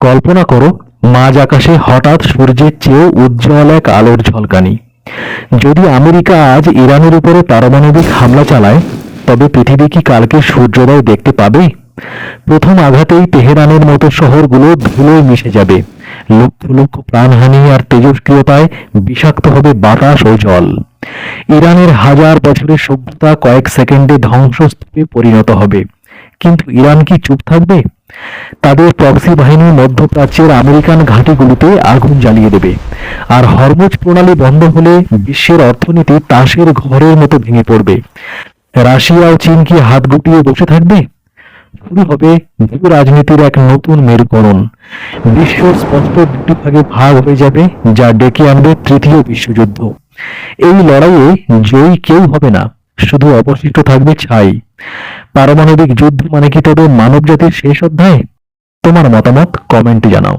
কল্পনা করো, মাঝ আকাশে হঠাৎ সূর্যের চেয়েও উজ্জ্বল এক আলোর ঝলকানি। যদি আমেরিকা আজ ইরানের উপরে পারমাণবিক হামলা চালায়, তবে পৃথিবী কি কালকে সূর্যোদয় দেখতে পাবে? প্রথম আঘাতেই তেহরানের মতো শহরগুলো ধুলোয় মিশে যাবে। লক্ষ লক্ষ প্রাণহানি আর তেজস্ক্রিয়তায় বিষাক্ত হবে বাতাস ও জল। ইরানের হাজার বছরের সভ্যতা কয়েক সেকেন্ডে ধ্বংসস্তূপে পরিণত হবে। কিন্তু ইরান কি চুপ থাকবে? তাদের প্রক্সি বাহিনী মধ্যপ্রাচ্যের আমেরিকান ঘাঁটিগুলোতে আগুন জ্বালিয়ে দেবে। আর হরমুজ প্রণালী বন্ধ হলে বিশ্বের অর্থনীতি তাসের ঘরের মতো ভেঙে পড়বে। রাশিয়া ও চীন কি হাত গুটিয়ে বসে থাকবে? শুরু হবে ভূ রাজনীতির এক নতুন মেরুকরণ। বিশ্ব স্পষ্ট দুটি ভাগে ভাগ হয়ে যাবে, যা ডেকে আনবে তৃতীয় বিশ্বযুদ্ধ। এই লড়াইয়ে জয়ী কেউ হবে না, শুধু অবশিষ্ট থাকবে ছাই। পারমাণবিক যুদ্ধ মানে কি তবে মানবজাতির শেষ অধ্যায়? তোমার মতামত কমেন্টে জানাও।